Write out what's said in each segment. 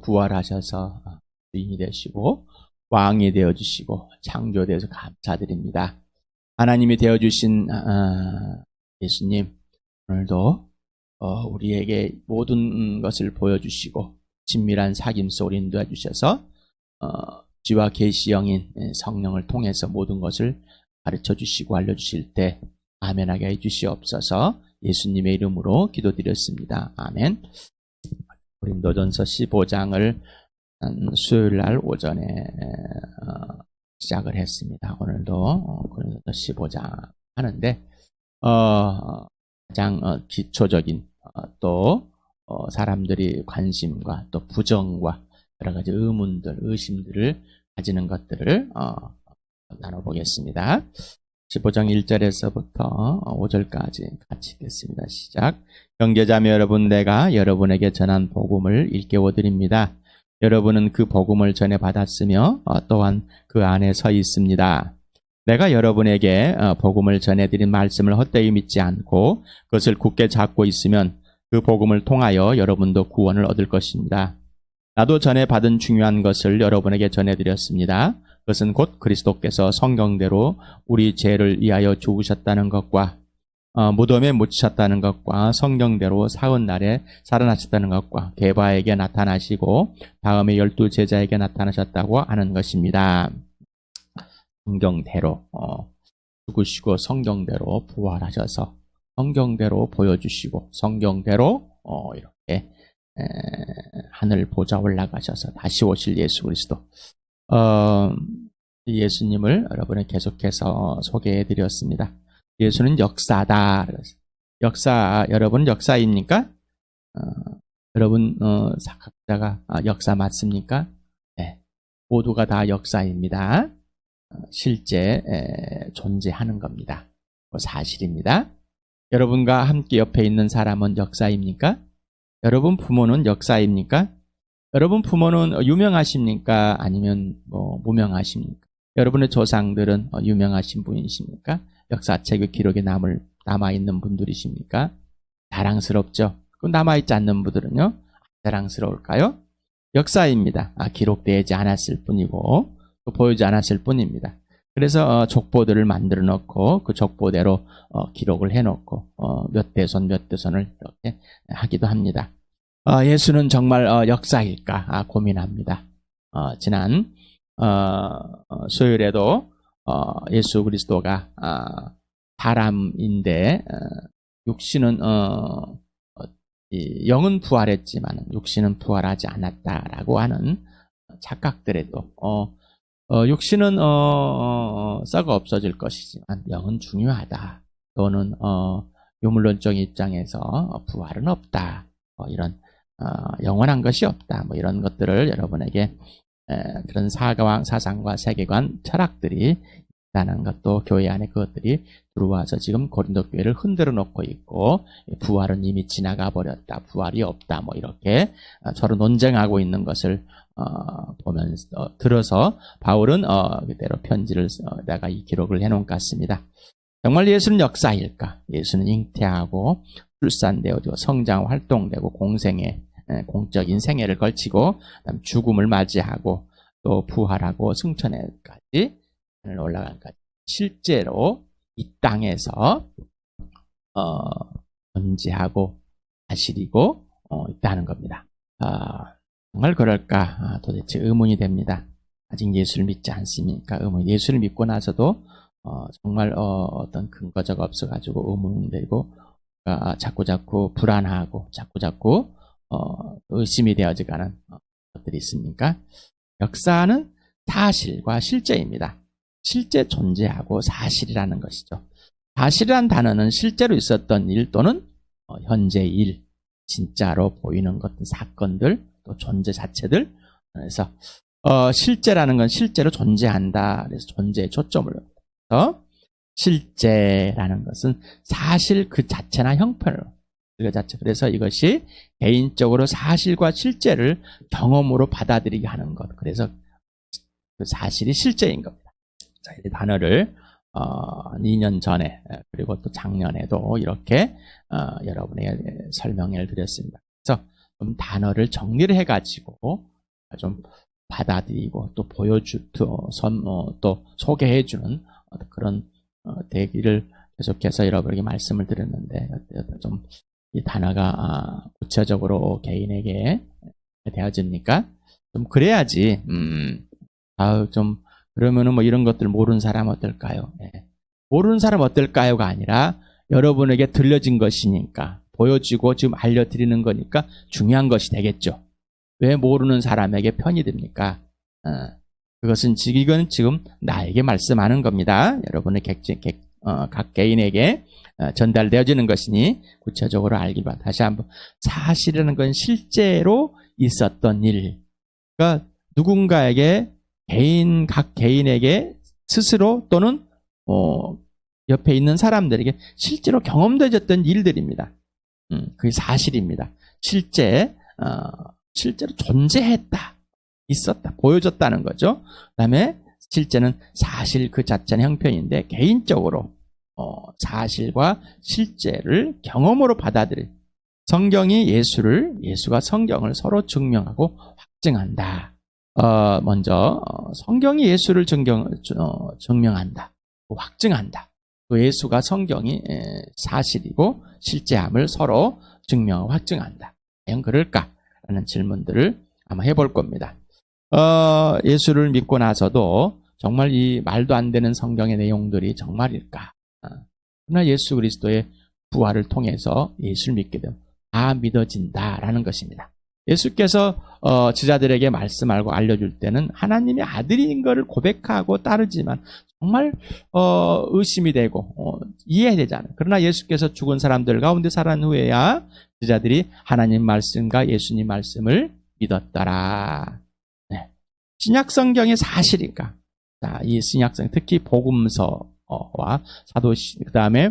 부활하셔서 주인이 되시고 왕이 되어주시고 창조되어서 감사드립니다. 하나님이 되어주신 예수님, 오늘도 우리에게 모든 것을 보여주시고 친밀한 사귐 속으로 인도해 주셔서 지와 계시 영인 성령을 통해서 모든 것을 가르쳐 주시고 알려주실 때 아멘하게 해주시옵소서. 예수님의 이름으로 기도드렸습니다. 아멘. 고린도전서 15장을 수요일날 오전에 시작을 했습니다. 오늘도 고린도전서 15장 하는데 가장 기초적인 또 사람들이 관심과 또 부정과 여러 가지 의문들, 의심들을 가지는 것들을 나눠보겠습니다. 15장 1절에서부터 5절까지 같이 읽겠습니다. 시작. 형제자매 여러분, 내가 여러분에게 전한 복음을 일깨워드립니다. 여러분은 그 복음을 전해 받았으며 또한 그 안에 서 있습니다. 내가 여러분에게 복음을 전해드린 말씀을 헛되이 믿지 않고 그것을 굳게 잡고 있으면 그 복음을 통하여 여러분도 구원을 얻을 것입니다. 나도 전에 받은 중요한 것을 여러분에게 전해드렸습니다. 그것은 곧 그리스도께서 성경대로 우리 죄를 위하여 죽으셨다는 것과 무덤에 묻히셨다는 것과 성경대로 사흘 날에 살아나셨다는 것과 게바에게 나타나시고 다음에 12 제자에게 나타나셨다고 하는 것입니다. 성경대로 죽으시고 성경대로 부활하셔서 성경대로 보여주시고 성경대로 이렇게 하늘 보좌 올라가셔서 다시 오실 예수 그리스도. 예수님을 여러분에 계속해서 소개해 드렸습니다. 예수는 역사다. 여러분 역사입니까? 여러분 각자가 역사 맞습니까? 네, 모두가 다 역사입니다. 실제 존재하는 겁니다. 사실입니다. 여러분과 함께 옆에 있는 사람은 역사입니까? 여러분 부모는 역사입니까? 여러분 부모는 유명하십니까? 아니면 무명하십니까? 여러분의 조상들은 유명하신 분이십니까? 역사책의 기록에 남아있는 분들이십니까? 자랑스럽죠? 그럼 남아있지 않는 분들은요? 자랑스러울까요? 역사입니다. 기록되지 않았을 뿐이고 또 보이지 않았을 뿐입니다. 그래서 족보들을 만들어 놓고 그 족보대로 기록을 해놓고 몇 대손 몇 대손을 이렇게 하기도 합니다. 예수는 정말 역사일까 고민합니다. 지난 수요일에도 예수 그리스도가 사람인데 육신은 영은 부활했지만 육신은 부활하지 않았다라고 하는 착각들에도 육신은 썩어 없어질 것이지만 영은 중요하다. 또는 유물론적 입장에서 부활은 없다. 이런 영원한 것이 없다. 이런 것들을 여러분에게 그런 사상과 세계관, 철학들이 있다는 것도 교회 안에 그것들이 들어와서 지금 고린도 교회를 흔들어 놓고 있고 부활은 이미 지나가 버렸다. 부활이 없다. 이렇게 서로 논쟁하고 있는 것을 보면서 들어서 바울은 그대로 편지를 내가 이 기록을 해놓은 것 같습니다. 정말 예수는 역사일까? 예수는 잉태하고 출산되어지고 성장 활동되고 공적인 생애를 걸치고 그다음 죽음을 맞이하고 또 부활하고 승천에까지 올라간까지 실제로 이 땅에서 존재하고 사실이고 있다는 겁니다. 정말 그럴까? 도대체 의문이 됩니다. 아직 예수를 믿지 않습니까? 예수를 믿고 나서도 정말 어떤 근거자가 없어가지고 의문되고 자꾸자꾸 불안하고 자꾸자꾸 의심이 되어지가는 것들이 있습니까? 역사는 사실과 실제입니다. 실제 존재하고 사실이라는 것이죠. 사실이라는 단어는 실제로 있었던 일 또는 현재의 일, 진짜로 보이는 것들, 사건들, 또 존재 자체들. 그래서 실제라는 건 실제로 존재한다. 그래서 존재에 초점을 해서 실제라는 것은 사실 그 자체나 형편을 그 자체. 그래서 이것이 개인적으로 사실과 실제를 경험으로 받아들이게 하는 것. 그래서 그 사실이 실제인 겁니다. 자, 이 단어를 2년 전에 그리고 또 작년에도 이렇게 여러분에게 설명을 드렸습니다. 그래서 좀 단어를 정리를 해가지고 좀 받아들이고 또 또 소개해주는 그런 대기를 계속해서 여러분에게 말씀을 드렸는데 좀 이 단어가 구체적으로 개인에게 되어집니까? 좀 그래야지 좀 그러면은 뭐 이런 것들 모르는 사람 어떨까요? 네. 모르는 사람 어떨까요가 아니라 여러분에게 들려진 것이니까 보여지고 지금 알려드리는 거니까 중요한 것이 되겠죠. 왜 모르는 사람에게 편이 됩니까? 그것은 이건 지금 나에게 말씀하는 겁니다. 여러분의 각 개인에게 전달되어지는 것이니 구체적으로 알기 바랍니다. 다시 한번 사실이라는 건 실제로 있었던 일. 그러니까 누군가에게 각 개인에게 스스로 또는 옆에 있는 사람들에게 실제로 경험되어졌던 일들입니다. 그게 사실입니다. 실제로 존재했다, 있었다, 보여졌다는 거죠. 그 다음에 실제는 사실 그 자체는 형편인데 개인적으로 사실과 실제를 경험으로 받아들인 성경이 예수가 성경을 서로 증명하고 확증한다. 먼저 성경이 예수를 증명한다, 확증한다. 또 예수가 성경이 사실이고 실제함을 서로 증명하고 확증한다. 과연 그럴까? 라는 질문들을 아마 해볼 겁니다. 예수를 믿고 나서도 정말 이 말도 안 되는 성경의 내용들이 정말일까? 그러나 예수 그리스도의 부활을 통해서 예수를 믿게 되면 다 믿어진다라는 것입니다. 예수께서 제자들에게 말씀하고 알려줄 때는 하나님의 아들인 것을 고백하고 따르지만 정말 의심이 되고 이해해야 되잖아요. 그러나 예수께서 죽은 사람들 가운데 살아난 후에야 제자들이 하나님 말씀과 예수님 말씀을 믿었더라. 네. 신약 성경의 사실인가? 자, 이 신약 성경 특히 복음서와 그 다음에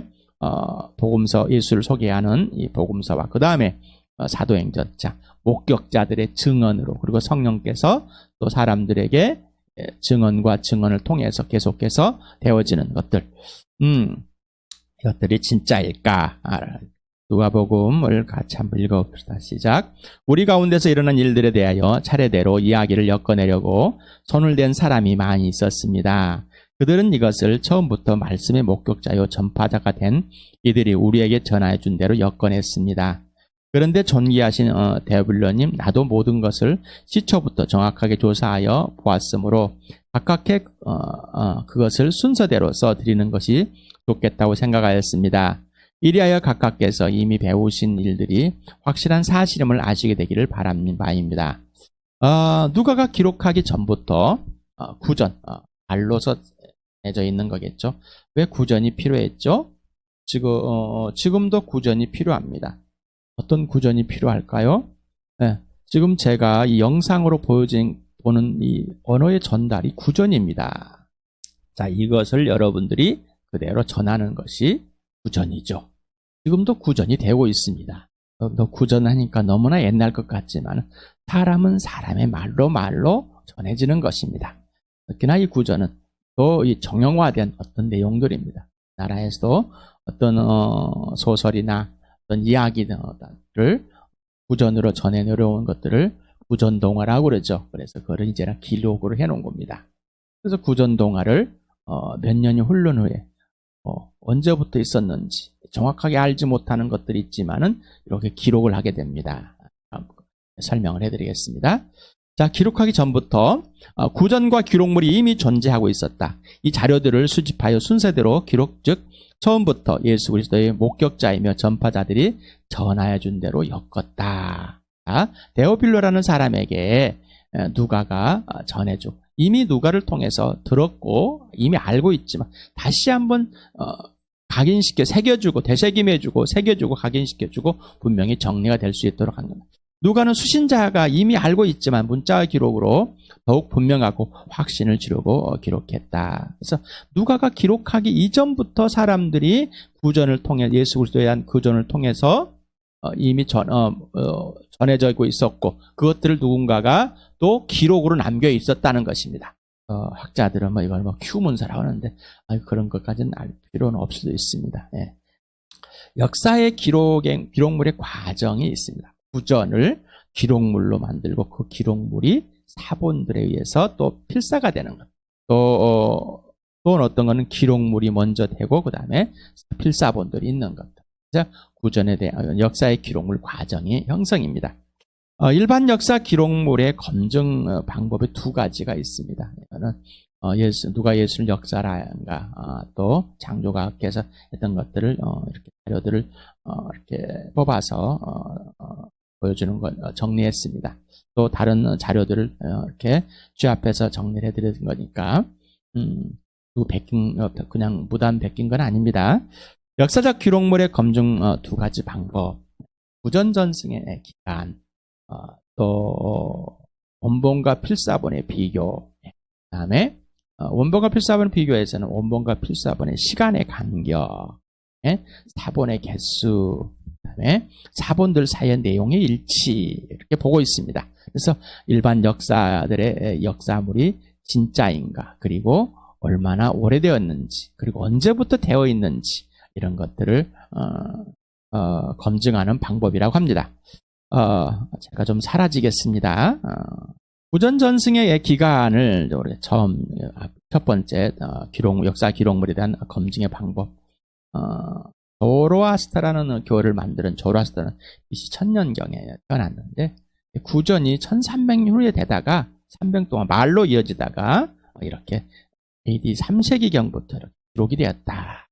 복음서 예수를 소개하는 이 복음서와 그 다음에 사도행전, 목격자들의 증언으로 그리고 성령께서 또 사람들에게 증언과 증언을 통해서 계속해서 되어지는 것들, 이것들이 진짜일까? 누가복음을 같이 한번 읽어봅시다. 시작. 우리 가운데서 일어난 일들에 대하여 차례대로 이야기를 엮어내려고 손을 댄 사람이 많이 있었습니다. 그들은 이것을 처음부터 말씀의 목격자요 전파자가 된 이들이 우리에게 전하여 준 대로 엮어냈습니다. 그런데 존귀하신 데블러님, 나도 모든 것을 시초부터 정확하게 조사하여 보았으므로 각각의 그것을 순서대로 써드리는 것이 좋겠다고 생각하였습니다. 이리하여 각각께서 이미 배우신 일들이 확실한 사실임을 아시게 되기를 바라는 바입니다. 누가가 기록하기 전부터 구전, 말로서 내져 있는 거겠죠. 왜 구전이 필요했죠? 지금도 구전이 필요합니다. 어떤 구전이 필요할까요? 네, 지금 제가 이 영상으로 보는 이 언어의 전달이 구전입니다. 자, 이것을 여러분들이 그대로 전하는 것이 구전이죠. 지금도 구전이 되고 있습니다. 구전하니까 너무나 옛날 것 같지만 사람은 사람의 말로 전해지는 것입니다. 특히나 이 구전은 또 이 정형화된 어떤 내용들입니다. 나라에서도 어떤 소설이나 어떤 이야기들을 구전으로 전해 내려온 것들을 구전동화라고 그러죠. 그래서 그걸 이제 기록으로 해놓은 겁니다. 그래서 구전동화를 몇 년이 흐른 후에 언제부터 있었는지 정확하게 알지 못하는 것들이 있지만은 이렇게 기록을 하게 됩니다. 설명을 해드리겠습니다. 자, 기록하기 전부터 구전과 기록물이 이미 존재하고 있었다. 이 자료들을 수집하여 순서대로 기록, 즉 처음부터 예수 그리스도의 목격자이며 전파자들이 전하여 준 대로 엮었다. 데오빌로라는 사람에게 누가가 전해주고 이미 누가를 통해서 들었고 이미 알고 있지만 다시 한번 각인시켜 새겨주고 되새김해주고 새겨주고 각인시켜주고 분명히 정리가 될 수 있도록 한 겁니다. 누가는 수신자가 이미 알고 있지만 문자 기록으로 더욱 분명하고 확신을 주려고 기록했다. 그래서 누가가 기록하기 이전부터 사람들이 구전을 통해 예수 그리스도에 대한 구전을 통해서 이미 전해지고 있었고 그것들을 누군가가 또 기록으로 남겨 있었다는 것입니다. 학자들은 이걸 큐문서라고 하는데 그런 것까지는 알 필요는 없을 수도 있습니다. 예. 역사의 기록물의 과정이 있습니다. 구전을 기록물로 만들고 그 기록물이 사본들에 의해서 또 필사가 되는 것. 또 어떤 거는 기록물이 먼저 되고 그 다음에 필사본들이 있는 것. 그래서 구전에 대한 역사의 기록물 과정이 형성입니다. 일반 역사 기록물의 검증 방법이 두 가지가 있습니다. 이거는 누가 예수를 역사라인가, 또 창조과학계에서 했던 것들을 이렇게 자료들을 이렇게 뽑아서 보여주는 걸 정리했습니다. 또 다른 자료들을 이렇게 쥐 앞에서 정리를 해드린 거니까 그냥 무단 베낀 건 아닙니다. 역사적 기록물의 검증 두 가지 방법, 구전전승의 기간, 또 원본과 필사본의 비교, 그 다음에 원본과 필사본의 비교에서는 원본과 필사본의 시간의 간격, 사본의 개수, 그 다음에 사본들 사이의 내용의 일치, 이렇게 보고 있습니다. 그래서 일반 역사들의 역사물이 진짜인가, 그리고 얼마나 오래되었는지, 그리고 언제부터 되어 있는지, 이런 것들을 검증하는 방법이라고 합니다. 제가 좀 사라지겠습니다. 구전전승의 기간을 처음 첫 번째 역사 기록물에 대한 검증의 방법. 조로아스터라는 교를 만드는 조로아스터는 BC 1000년경에 태어났는데 구전이 1300년 후에 되다가 300년 동안 말로 이어지다가 이렇게 AD 3세기경부터 기록이 되었다.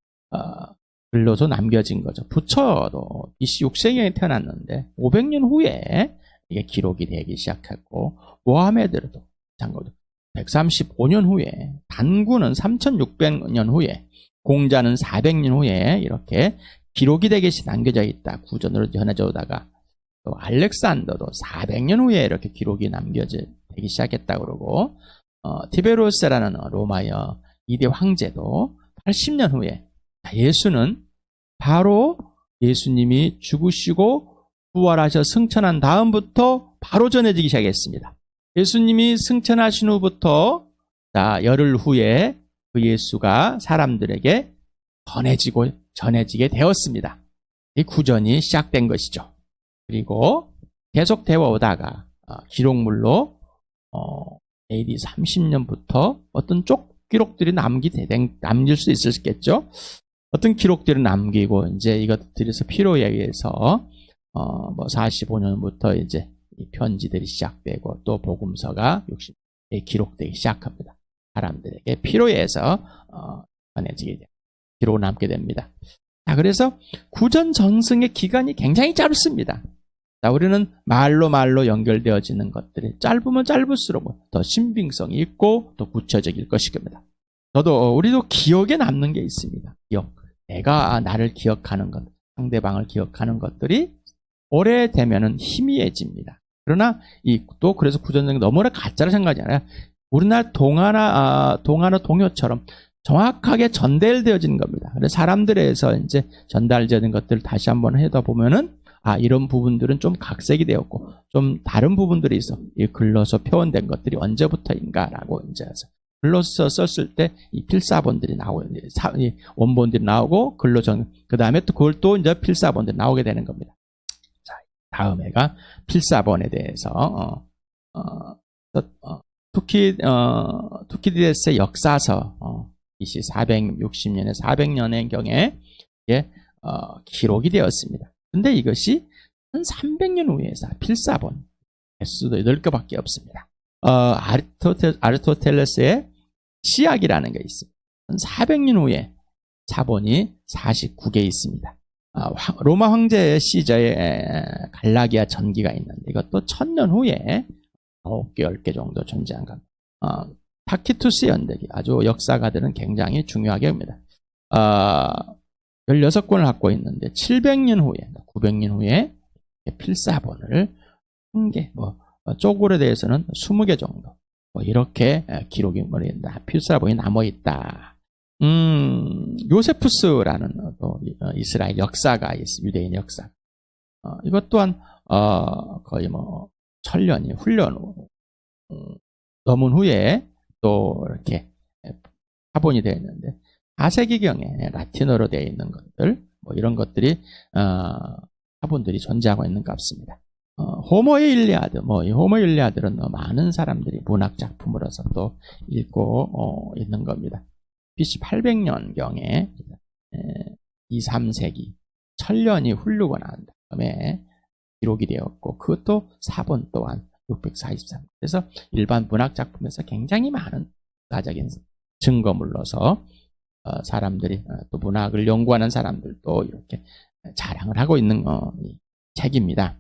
글로서 남겨진 거죠. 부처도 BC 6세기에 태어났는데 500년 후에 이게 기록이 되기 시작했고, 모하메드도 135년 후에, 단구는 3600년 후에, 공자는 400년 후에 이렇게 기록이 되기 시작 남겨져 있다. 구전으로 전해져 오다가 또 알렉산더도 400년 후에 이렇게 기록이 남겨지기 시작했다고 그러고, 티베로스라는 로마의 2대 황제도 80년 후에, 예수는 바로 예수님이 죽으시고 부활하셔 승천한 다음부터 바로 전해지기 시작했습니다. 예수님이 승천하신 후부터 열흘 후에 그 예수가 사람들에게 전해지게 되었습니다. 이 구전이 시작된 것이죠. 그리고 계속 되어 오다가 기록물로 AD 30년부터 어떤 쪽 기록들이 남길 수 있었겠죠. 어떤 기록들을 남기고 이제 이것들에서 필요에 의해서 45년부터 이제 이 편지들이 시작되고 또 복음서가 60년에 기록되기 시작합니다. 사람들에게 필요에 의해서 전해지게 됩니다. 기록을 남게 됩니다. 자, 그래서 구전 전승의 기간이 굉장히 짧습니다. 자, 우리는 말로 연결되어지는 것들이 짧으면 짧을수록 더 신빙성이 있고 또 구체적일 것일 겁니다. 우리도 기억에 남는 게 있습니다. 기억. 내가 나를 기억하는 것, 상대방을 기억하는 것들이 오래되면은 희미해집니다. 그러나 그래서 구전전승이 너무나 가짜로 생각하지 않아요. 우리나라 동아나 동요처럼 정확하게 전달되어지는 겁니다. 그래서 사람들에서 이제 전달되는 것들을 다시 한번 해다 보면은 이런 부분들은 좀 각색이 되었고 좀 다른 부분들이 있어. 이 글로서 표현된 것들이 언제부터인가라고 이제 글로서 썼을 때 이 필사본들이 나오고 원본들이 나오고 그 다음에 또 그걸 또 이제 필사본들이 나오게 되는 겁니다. 자, 다음 해가 필사본에 대해서 투키디데스의 역사서 BC 460년에 400년경에 기록이 되었습니다. 근데 이것이 한 300년 후에서 필사본 개수도 8개밖에 없습니다. 아리스토텔레스의 시약이라는 게 있습니다. 400년 후에 사본이 49개 있습니다. 로마 황제 시저의 갈라기아 전기가 있는데 이것도 1000년 후에 9개, 10개 정도 존재한 겁니다. 타키투스 연대기, 아주 역사가들은 굉장히 중요하게 봅니다. 16권을 갖고 있는데 700년 후에, 900년 후에 필사본을 1개, 쪽으로 대해서는 20개 정도 이렇게 기록이 필사본이 남아있다. 요세푸스라는 또 이스라엘 역사가 있습니다. 유대인 역사. 이것 또한 거의 1000년이 훈련 넘은 후에 또 이렇게 사본이 되어 있는데 4세기경에 라틴어로 되어 있는 것들 이런 것들이 사본들이 존재하고 있는 것 같습니다. 호모의 일리아드, 이 호모 일리아드는 많은 사람들이 문학 작품으로서 또 읽고 있는 겁니다. BC 800년경에 2, 3세기 천년이 흐르고 난 다음에 기록이 되었고, 그것도 사본 또한 643. 그래서 일반 문학 작품에서 굉장히 많은 가적인 증거물로서 사람들이 또 문학을 연구하는 사람들도 이렇게 자랑을 하고 있는 책입니다.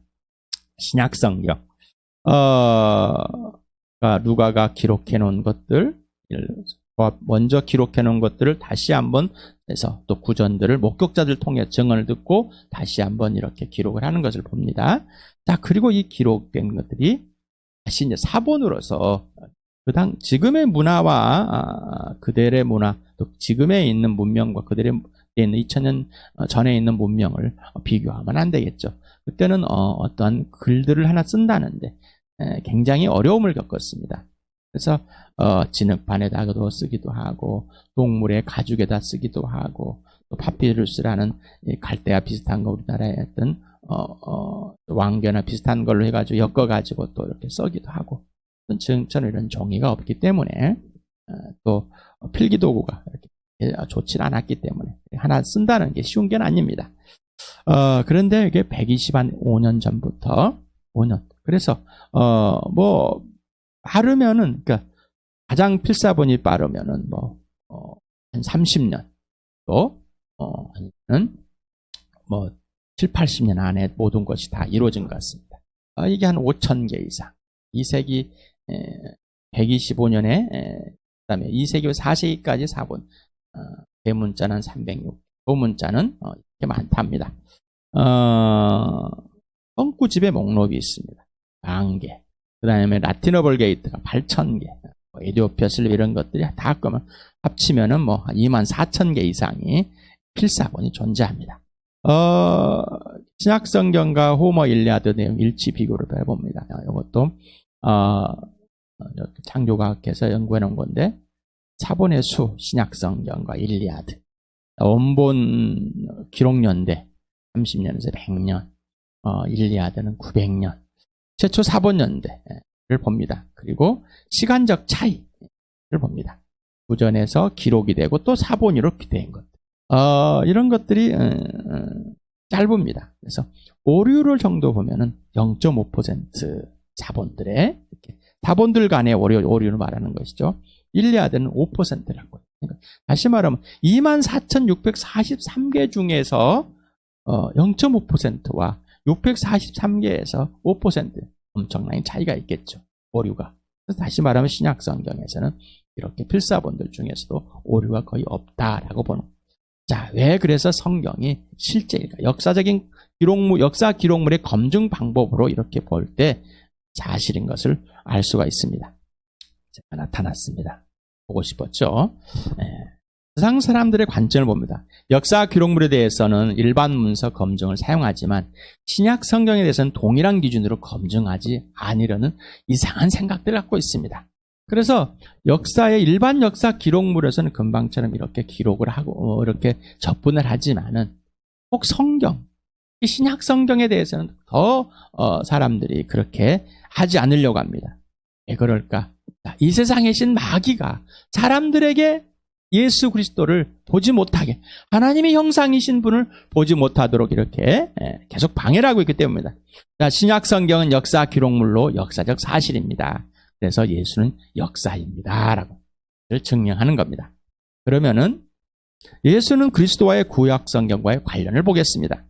신약성경. 누가가 기록해 놓은 것들, 먼저 기록해 놓은 것들을 다시 한번 해서 또 구전들을 목격자들 통해 증언을 듣고 다시 한번 이렇게 기록을 하는 것을 봅니다. 자, 그리고 이 기록된 것들이 다시 이제 사본으로서 지금의 문화와 그들의 문화, 또 지금에 있는 문명과 그들의 있는 2000년 전에 있는 문명을 비교하면 안 되겠죠. 그때는 어떠한 글들을 하나 쓴다는데 굉장히 어려움을 겪었습니다. 그래서 진흙판에다가도 쓰기도 하고 동물의 가죽에다 쓰기도 하고 또 파피루스라는 갈대아 비슷한 거 우리나라에 했던 왕겨나 비슷한 걸로 해가지고 엮어가지고 또 이렇게 써기도 하고 저는 이런 종이가 없기 때문에 또 필기도구가 이렇게 좋지 않았기 때문에 하나 쓴다는 게 쉬운 게 아닙니다. 그런데 이게 125년 전부터 5년. 그래서 빠르면은 그러니까 가장 필사본이 빠르면은 한 30년 또 아니면 7, 80년 안에 모든 것이 다 이루어진 것 같습니다. 이게 한 5,000개 이상. 2세기 125년에 그다음에 2세기 4세기까지 사본 대문자는 306, 소문자는 이렇게 많답니다. 뻥꾸집의 목록이 있습니다. 10,000개. 그 다음에 라틴어 벌게이트가 8,000개. 에디오피아 슬립 이런 것들이 다 합치면은 24,000개 이상이 필사본이 존재합니다. 신약성경과 호머 일리아드 내용 일치 비교를 해봅니다. 이것도 창조과학회에서 연구해 놓은 건데 사본의 수, 신약성경과 일리아드 원본 기록연대 30년에서 100년, 일리아드는 900년, 최초 사본연대를 봅니다. 그리고 시간적 차이를 봅니다. 구전에서 기록이 되고 또 사본으로 된 것. 이런 것들이 짧습니다. 그래서 오류를 정도 보면은 0.5% 사본들의 사본들 간의 오류를 말하는 것이죠. 일리아드는 5%라고. 그러니까 다시 말하면 24,643개 중에서 0.5%와 643개에서 5% 엄청난 차이가 있겠죠. 오류가. 그래서 다시 말하면 신약성경에서는 이렇게 필사본들 중에서도 오류가 거의 없다라고 보는. 자, 왜 그래서 성경이 실제일까? 역사적인 역사 기록물의 검증 방법으로 이렇게 볼 때 사실인 것을 알 수가 있습니다. 제가 나타났습니다. 보고 싶었죠? 세상 사람들의 관점을 봅니다. 역사 기록물에 대해서는 일반 문서 검증을 사용하지만 신약 성경에 대해서는 동일한 기준으로 검증하지 않으려는 이상한 생각들을 갖고 있습니다. 그래서 일반 역사 기록물에서는 금방처럼 이렇게 기록을 하고 이렇게 접근을 하지만은 꼭 이 신약 성경에 대해서는 더 사람들이 그렇게 하지 않으려고 합니다. 왜 그럴까? 이 세상에 신 마귀가 사람들에게 예수 그리스도를 보지 못하게, 하나님의 형상이신 분을 보지 못하도록 이렇게 계속 방해를 하고 있기 때문입니다. 자, 신약 성경은 역사 기록물로 역사적 사실입니다. 그래서 예수는 역사입니다. 라고 증명하는 겁니다. 그러면은 예수는 그리스도와의 구약 성경과의 관련을 보겠습니다.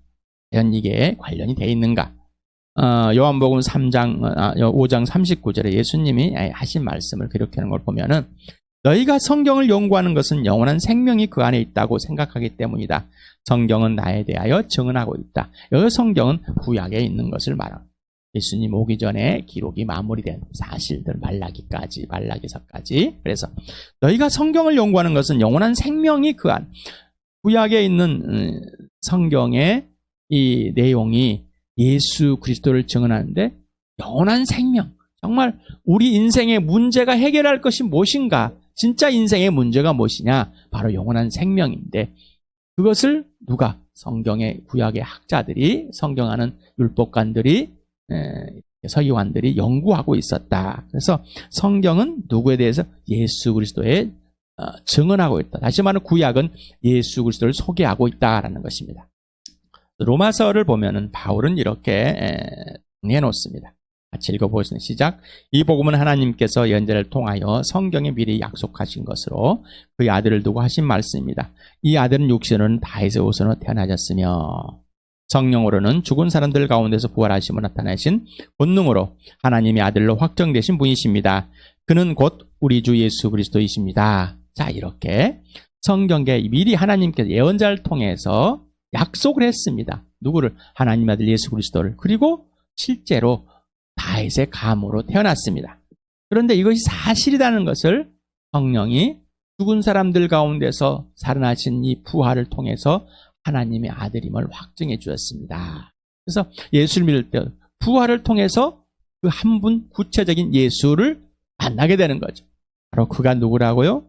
과연 이게 관련이 되어 있는가? 요한복음 5장 39절에 예수님이 하신 말씀을 기록하는 걸 보면은 너희가 성경을 연구하는 것은 영원한 생명이 그 안에 있다고 생각하기 때문이다. 성경은 나에 대하여 증언하고 있다. 여기 성경은 구약에 있는 것을 말합니다. 예수님 오기 전에 기록이 마무리된 사실들 말라기서까지. 그래서 너희가 성경을 연구하는 것은 영원한 생명이 그 안. 구약에 있는 성경의 이 내용이 예수 그리스도를 증언하는데 영원한 생명. 정말 우리 인생의 문제가 해결할 것이 무엇인가? 진짜 인생의 문제가 무엇이냐? 바로 영원한 생명인데 그것을 누가? 성경의 구약의 학자들이, 성경하는 율법관들이 서기관들이 연구하고 있었다. 그래서 성경은 누구에 대해서 예수 그리스도에 증언하고 있다. 다시 말하면 구약은 예수 그리스도를 소개하고 있다라는 것입니다. 로마서를 보면은 바울은 이렇게 정리해 놓습니다. 같이 읽어보겠습니다. 시작. 이 복음은 하나님께서 연자를 통하여 성경에 미리 약속하신 것으로 그의 아들을 두고 하신 말씀입니다. 이 아들은 육신으로는 다윗의 후손으로 태어나셨으며 성령으로는 죽은 사람들 가운데서 부활하심을 나타내신 본능으로 하나님의 아들로 확정되신 분이십니다. 그는 곧 우리 주 예수 그리스도이십니다. 자, 이렇게 성경에 미리 하나님께서 예언자를 통해서 약속을 했습니다. 누구를? 하나님 아들 예수 그리스도를. 그리고 실제로 다윗의 감으로 태어났습니다. 그런데 이것이 사실이라는 것을 성령이 죽은 사람들 가운데서 살아나신 이 부활을 통해서 하나님의 아들임을 확증해 주었습니다. 그래서 예수를 믿을 때 부활을 통해서 그 한 분 구체적인 예수를 만나게 되는 거죠. 바로 그가 누구라고요?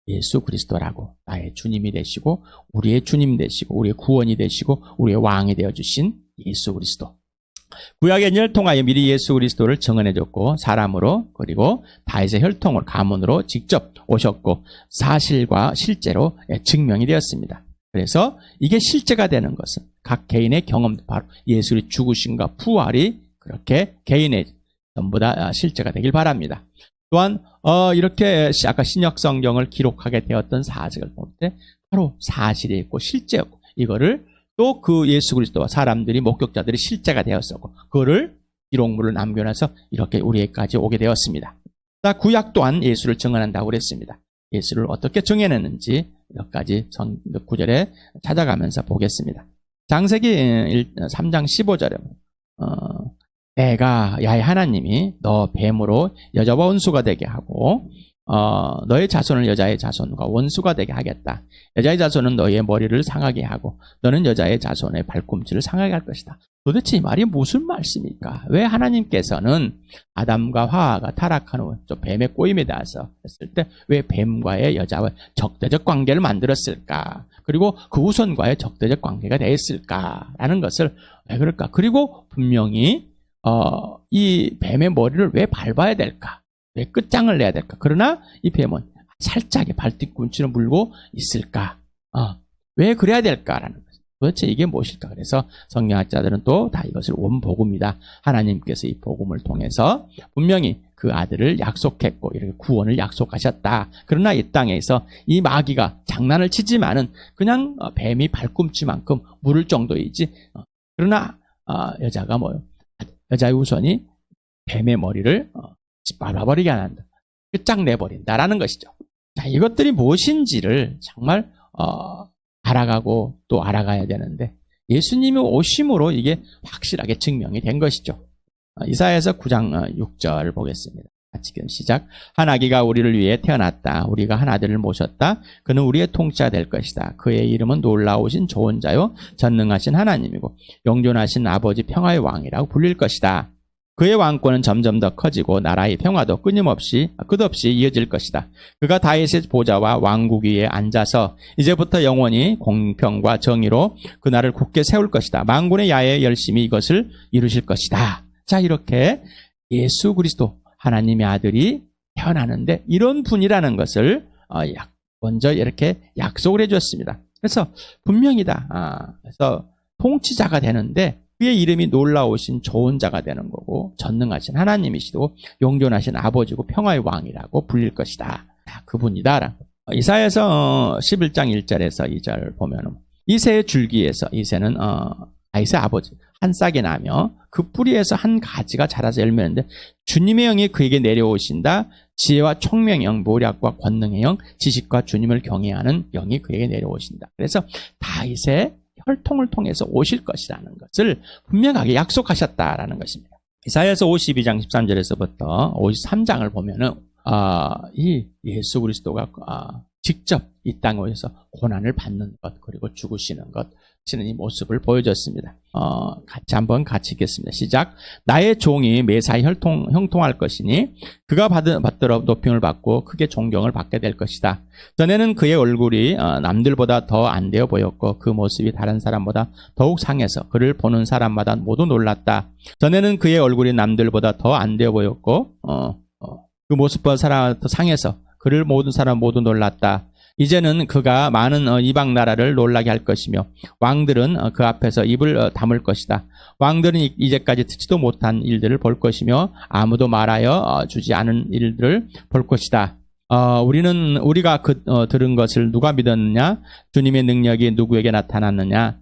예수 그리스도라고. 나의 주님이 되시고 우리의 주님 되시고 우리의 구원이 되시고 우리의 왕이 되어주신 예수 그리스도. 구약의 연을 통하여 미리 예수 그리스도를 증언해줬고 사람으로 그리고 다윗의 혈통으로 가문으로 직접 오셨고 사실과 실제로 증명이 되었습니다. 그래서 이게 실제가 되는 것은 각 개인의 경험도 바로 예수의 죽으심과 부활이 그렇게 개인의 전부 다 실제가 되길 바랍니다. 또한 이렇게 아까 신약 성경을 기록하게 되었던 사직을 볼 때 바로 사실이 있고 실제였고 이거를 또 그 예수 그리스도와 사람들이 목격자들이 실제가 되었었고 그거를 기록물을 남겨놔서 이렇게 우리에게까지 오게 되었습니다. 자, 구약 또한 예수를 증언한다고 그랬습니다. 예수를 어떻게 정해냈는지 몇 가지 구절에 찾아가면서 보겠습니다. 창세기 3장 15절에 내가 야훼 하나님이 너 뱀으로 여자와 원수가 되게 하고 너의 자손을 여자의 자손과 원수가 되게 하겠다. 여자의 자손은 너의 머리를 상하게 하고 너는 여자의 자손의 발꿈치를 상하게 할 것이다. 도대체 이 말이 무슨 말씀입니까? 왜 하나님께서는 아담과 하와가 타락한 후 뱀의 꼬임에 닿아서 했을 때 왜 뱀과의 여자와 적대적 관계를 만들었을까? 그리고 그 후손과의 적대적 관계가 되었을까라는 것을 왜 그럴까? 그리고 분명히 이 뱀의 머리를 왜 밟아야 될까? 왜 끝장을 내야 될까? 그러나 이 뱀은 살짝의 발뒤꿈치를 물고 있을까? 왜 그래야 될까라는 거죠. 도대체 이게 무엇일까? 그래서 성경학자들은 또 다 이것을 원복음이다. 하나님께서 이 복음을 통해서 분명히 그 아들을 약속했고 이렇게 구원을 약속하셨다. 그러나 이 땅에서 이 마귀가 장난을 치지만은 그냥 뱀이 발꿈치만큼 물을 정도이지. 그러나 여자가 뭐요? 여자의 후손이 뱀의 머리를 밟아버리게 안 한다. 끝장내버린다라는 것이죠. 자, 이것들이 무엇인지를 정말 알아가고 또 알아가야 되는데 예수님이 오심으로 이게 확실하게 증명이 된 것이죠. 이사야서 9장 6절 보겠습니다. 같이 시작. 한 아기가 우리를 위해 태어났다. 우리가 한 아들을 모셨다. 그는 우리의 통치자 될 것이다. 그의 이름은 놀라우신 좋은 자요 전능하신 하나님이고 영존하신 아버지 평화의 왕이라고 불릴 것이다. 그의 왕권은 점점 더 커지고 나라의 평화도 끝없이 이어질 것이다. 그가 다윗의 보좌와 왕국 위에 앉아서 이제부터 영원히 공평과 정의로 그 나라를 굳게 세울 것이다. 만군의 야에 열심히 이것을 이루실 것이다. 자, 이렇게 예수 그리스도 하나님의 아들이 태어나는데 이런 분이라는 것을 먼저 이렇게 약속을 해주었습니다. 그래서 분명이다. 그래서 통치자가 되는데 그의 이름이 놀라우신 좋은 자가 되는 거고 전능하신 하나님이시고 영존하신 아버지고 평화의 왕이라고 불릴 것이다. 그분이다. 이사야서 11장 1절에서 2절 보면 이새의 줄기에서 이새는 다윗의 아버지 한 싹이 나며 그 뿌리에서 한 가지가 자라서 열매는데 주님의 영이 그에게 내려오신다. 지혜와 총명의 영, 모략과 권능의 영, 지식과 주님을 경외하는 영이 그에게 내려오신다. 그래서 다윗의 혈통을 통해서 오실 것이라는 것을 분명하게 약속하셨다라는 것입니다. 이사야서 52장 13절에서부터 53장을 보면은 이 예수 그리스도가 직접 이 땅에 오셔서 고난을 받는 것 그리고 죽으시는 것 하시는 이 모습을 보여줬습니다. 같이 읽겠습니다. 시작. 나의 종이 매사에 형통할 것이니 그가 받들어 높임을 받고 크게 존경을 받게 될 것이다. 전에는 그의 얼굴이 남들보다 더 안 되어 보였고 그 모습이 다른 사람보다 더욱 상해서 그를 보는 사람마다 모두 놀랐다. 전에는 그의 얼굴이 남들보다 더 안 되어 보였고 그 모습보다 사람보다 더 상해서 그를 모든 사람 모두 놀랐다. 이제는 그가 많은 이방 나라를 놀라게 할 것이며 왕들은 그 앞에서 입을 다물 것이다. 왕들은 이제까지 듣지도 못한 일들을 볼 것이며 아무도 말하여 주지 않은 일들을 볼 것이다. 우리가 들은 것을 누가 믿었느냐? 주님의 능력이 누구에게 나타났느냐?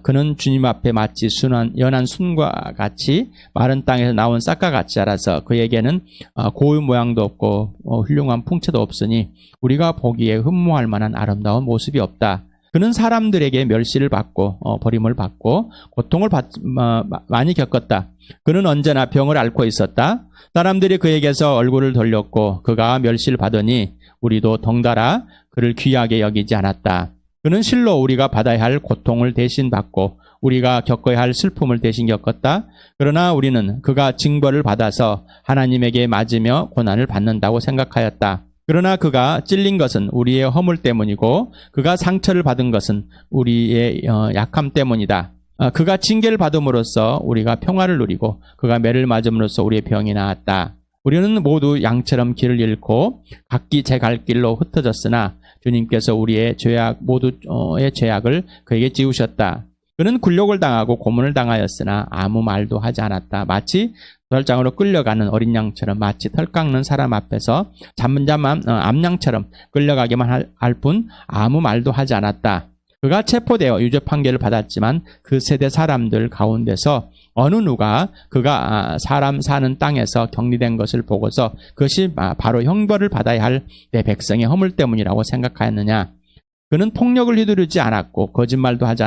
그는 주님 앞에 마치 연한 순과 같이 마른 땅에서 나온 싹과 같이 자라서 그에게는 고운 모양도 없고 훌륭한 풍채도 없으니 우리가 보기에 흠모할 만한 아름다운 모습이 없다. 그는 사람들에게 멸시를 받고 버림을 받고 고통을 많이 겪었다. 그는 언제나 병을 앓고 있었다. 사람들이 그에게서 얼굴을 돌렸고 그가 멸시를 받으니 우리도 덩달아 그를 귀하게 여기지 않았다. 그는 실로 우리가 받아야 할 고통을 대신 받고 우리가 겪어야 할 슬픔을 대신 겪었다. 그러나 우리는 그가 징벌을 받아서 하나님에게 맞으며 고난을 받는다고 생각하였다. 그러나 그가 찔린 것은 우리의 허물 때문이고 그가 상처를 받은 것은 우리의 약함 때문이다. 그가 징계를 받음으로써 우리가 평화를 누리고 그가 매를 맞음으로써 우리의 병이 나았다. 우리는 모두 양처럼 길을 잃고 각기 제 갈 길로 흩어졌으나 주님께서 우리의 모두의 죄악을 그에게 지우셨다. 그는 굴욕을 당하고 고문을 당하였으나 아무 말도 하지 않았다. 마치 도살장으로 끌려가는 어린 양처럼 마치 털 깎는 사람 앞에서 잠잠한 암양처럼 끌려가기만 할 뿐 아무 말도 하지 않았다. 그가 체포되어 유죄 판결을 받았지만 그 세대 사람들 가운데서 어느 누가 그가 사람 사는 땅에서 격리된 것을 보고서 그것이 바로 형벌을 받아야 할 내 백성의 허물 때문이라고 생각하였느냐. 그는 폭력을 휘두르지 않았고 거짓말도 하지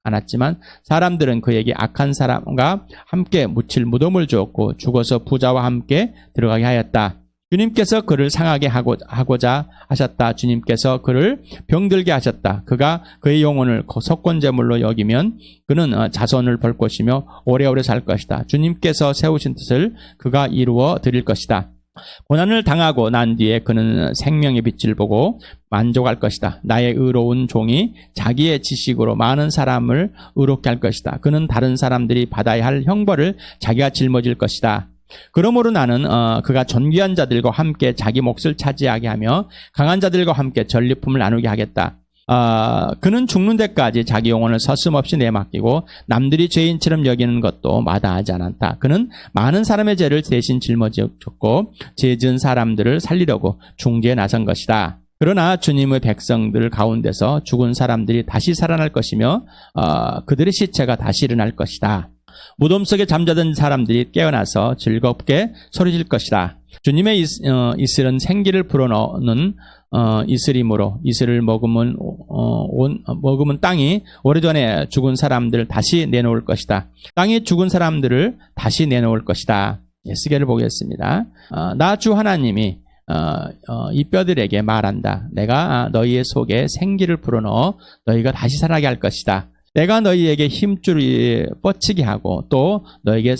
않았지만 사람들은 그에게 악한 사람과 함께 묻힐 무덤을 주었고 죽어서 부자와 함께 들어가게 하였다. 주님께서 그를 상하게 하고자 하셨다. 주님께서 그를 병들게 하셨다. 그가 그의 영혼을 석권제물로 여기면 그는 자손을 벌 것이며 오래오래 살 것이다. 주님께서 세우신 뜻을 그가 이루어 드릴 것이다. 고난을 당하고 난 뒤에 그는 생명의 빛을 보고 만족할 것이다. 나의 의로운 종이 자기의 지식으로 많은 사람을 의롭게 할 것이다. 그는 다른 사람들이 받아야 할 형벌을 자기가 짊어질 것이다. 그러므로 나는 그가 존귀한 자들과 함께 자기 몫을 차지하게 하며 강한 자들과 함께 전리품을 나누게 하겠다. 그는 죽는 데까지 자기 영혼을 서슴없이 내맡기고 남들이 죄인처럼 여기는 것도 마다하지 않았다. 그는 많은 사람의 죄를 대신 짊어졌고 죄 지은 사람들을 살리려고 중재에 나선 것이다. 그러나 주님의 백성들 가운데서 죽은 사람들이 다시 살아날 것이며 그들의 시체가 다시 일어날 것이다. 무덤 속에 잠자던 사람들이 깨어나서 즐겁게 소리질 것이다. 주님의 이슬은 생기를 불어넣는 이슬이므로 이슬을 먹으면 땅이 오래전에 죽은 사람들을 다시 내놓을 것이다. 땅이 죽은 사람들을 다시 내놓을 것이다. 에스겔을 보겠습니다. 나 주 하나님이 이 뼈들에게 말한다. 내가 너희의 속에 생기를 불어넣어 너희가 다시 살아나게 할 것이다. 내가 너희에게 힘줄을 뻗치게 하고 또 너희에게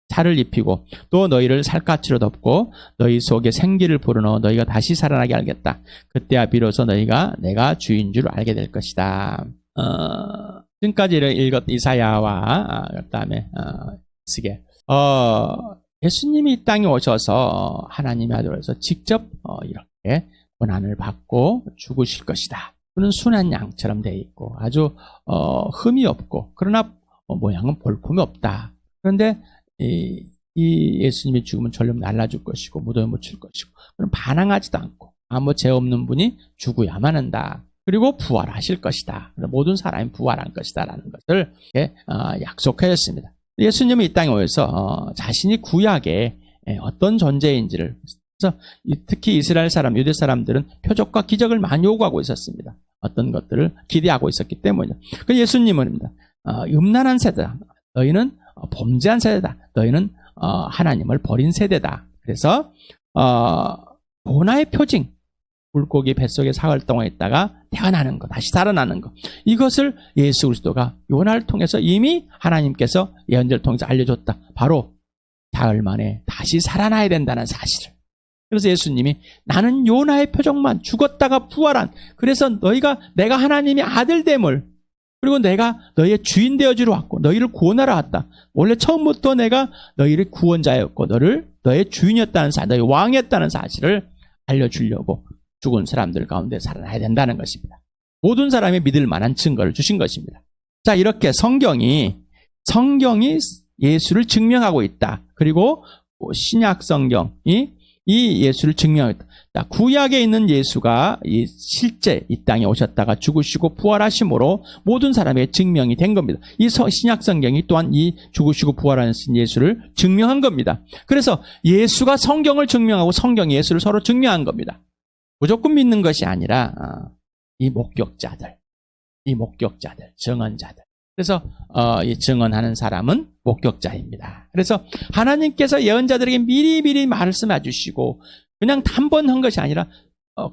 살을 입히고 또 너희를 살갗으로 덮고 너희 속에 생기를 불어넣어 너희가 다시 살아나게 하겠다. 그때야 비로소 너희가 내가 주인 줄 알게 될 것이다. 지금까지 읽었던 이사야와 그다음에 에스겔. 예수님이 이 땅에 오셔서 하나님의 아들로서 직접 이렇게 고난을 받고 죽으실 것이다. 그는 순한 양처럼 되어 있고 아주 흠이 없고 그러나 모양은 볼품이 없다. 그런데 이 예수님이 죽으면 전력 날라줄 것이고 무덤에 묻힐 것이고 그는 반항하지도 않고 아무 죄 없는 분이 죽어야만 한다. 그리고 부활하실 것이다. 모든 사람이 부활할 것이다 라는 것을 약속하였습니다. 예수님이 이 땅에 오셔서 자신이 구약에 어떤 존재인지를 그래서 특히 이스라엘 사람, 유대 사람들은 표적과 기적을 많이 요구하고 있었습니다. 어떤 것들을 기대하고 있었기 때문이죠. 그 예수님은 음란한 세대다. 너희는 범죄한 세대다. 너희는 하나님을 버린 세대다. 그래서 본화의 표징, 물고기 뱃속에 사흘 동안 있다가 태어나는 것, 다시 살아나는 것. 이것을 예수 그리스도가 요나를 통해서 이미 하나님께서 예언자를 통해서 알려줬다. 바로 사흘 만에 다시 살아나야 된다는 사실을. 그래서 예수님이 나는 요나의 표적만 죽었다가 부활한, 그래서 너희가 내가 하나님의 아들됨을, 그리고 내가 너희의 주인 되어주러 왔고 너희를 구원하러 왔다. 원래 처음부터 내가 너희를 구원자였고 너의 주인이었다는 사실, 너희 왕이었다는 사실을 알려주려고 죽은 사람들 가운데 살아나야 된다는 것입니다. 모든 사람이 믿을 만한 증거를 주신 것입니다. 자, 이렇게 성경이 예수를 증명하고 있다. 그리고 신약 성경이 이 예수를 증명하고 있다. 자, 구약에 있는 예수가 실제 이 땅에 오셨다가 죽으시고 부활하심으로 모든 사람의 증명이 된 겁니다. 이 신약 성경이 또한 이 죽으시고 부활하신 예수를 증명한 겁니다. 그래서 예수가 성경을 증명하고 성경이 예수를 서로 증명한 겁니다. 무조건 믿는 것이 아니라 이 목격자들, 증언자들. 그래서 이 증언하는 사람은 목격자입니다. 그래서 하나님께서 예언자들에게 미리미리 말씀해 주시고 그냥 단번 한 것이 아니라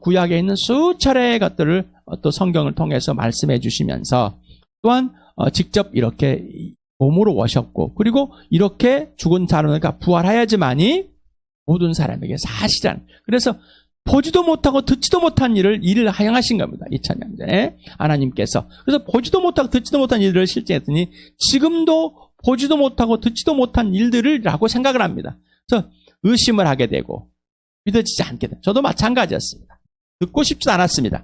구약에 있는 수차례의 것들을 또 성경을 통해서 말씀해 주시면서 또한 직접 이렇게 몸으로 오셨고, 그리고 이렇게 죽은 사람과 부활해야지만이 모든 사람에게 사실한, 그래서 보지도 못하고 듣지도 못한 일을 행하신 겁니다. 2000년 전에 하나님께서. 그래서 보지도 못하고 듣지도 못한 일들을 실제했더니 지금도 보지도 못하고 듣지도 못한 일들이라고 생각을 합니다. 그래서 의심을 하게 되고 믿어지지 않게 됩니다. 저도 마찬가지였습니다. 듣고 싶지도 않았습니다.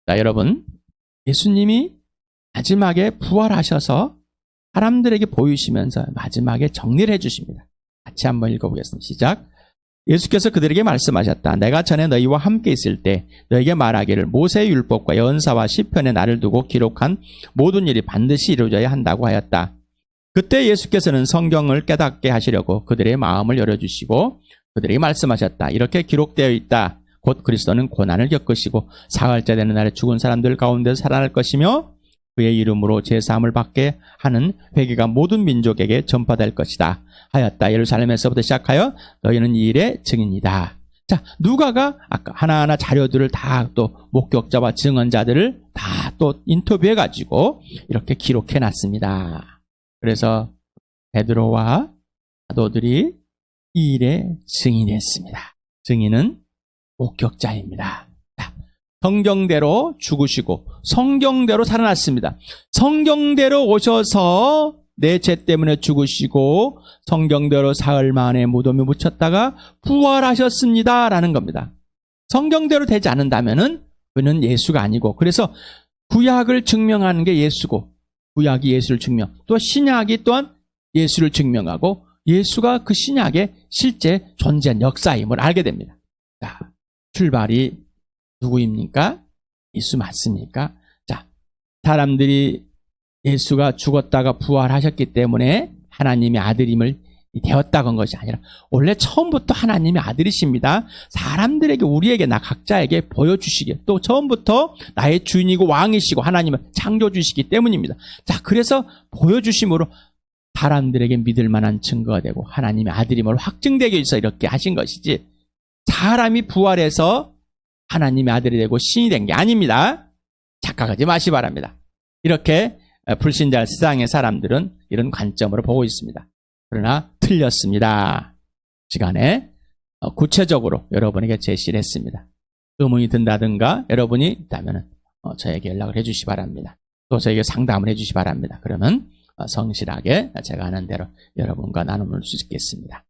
자, 여러분, 예수님이 마지막에 부활하셔서 사람들에게 보이시면서 마지막에 정리를 해주십니다. 같이 한번 읽어보겠습니다. 시작. 예수께서 그들에게 말씀하셨다. 내가 전에 너희와 함께 있을 때 너희에게 말하기를 모세의 율법과 연사와 시편에 나를 두고 기록한 모든 일이 반드시 이루어져야 한다고 하였다. 그때 예수께서는 성경을 깨닫게 하시려고 그들의 마음을 열어주시고 그들에게 말씀하셨다. 이렇게 기록되어 있다. 곧 그리스도는 고난을 겪으시고 사흘째 되는 날에 죽은 사람들 가운데서 살아날 것이며 그의 이름으로 제사함을 받게 하는 회개가 모든 민족에게 전파될 것이다 하였다. 예루살렘에서부터 시작하여 너희는 이 일의 증인이다. 자, 누가가 아까 하나하나 자료들을 다 또 목격자와 증언자들을 다 또 인터뷰해가지고 이렇게 기록해놨습니다. 그래서 베드로와 사도들이 이 일의 증인이었습니다. 증인은 목격자입니다. 성경대로 죽으시고 성경대로 살아났습니다. 성경대로 오셔서 내 죄 때문에 죽으시고 성경대로 사흘 만에 무덤에 묻혔다가 부활하셨습니다 라는 겁니다. 성경대로 되지 않는다면은 그는 예수가 아니고, 그래서 구약을 증명하는 게 예수고 구약이 예수를 증명, 또 신약이 또한 예수를 증명하고 예수가 그 신약의 실제 존재한 역사임을 알게 됩니다. 자, 출발이 누구입니까? 예수 맞습니까? 자, 사람들이 예수가 죽었다가 부활하셨기 때문에 하나님의 아들임을 되었다고 한 것이 아니라 원래 처음부터 하나님의 아들이십니다. 사람들에게, 우리에게, 나 각자에게 보여주시기에, 또 처음부터 나의 주인이고 왕이시고 하나님을 창조주시기 때문입니다. 자, 그래서 보여주심으로 사람들에게 믿을 만한 증거가 되고 하나님의 아들임을 확증되기 위해서 이렇게 하신 것이지, 사람이 부활해서 하나님의 아들이 되고 신이 된 게 아닙니다. 착각하지 마시 바랍니다. 이렇게 불신자 세상의 사람들은 이런 관점으로 보고 있습니다. 그러나 틀렸습니다. 시간에 구체적으로 여러분에게 제시를 했습니다. 의문이 든다든가 여러분이 있다면 저에게 연락을 해주시 바랍니다. 또 저에게 상담을 해주시 바랍니다. 그러면 성실하게 제가 하는 대로 여러분과 나눔을 수 있겠습니다.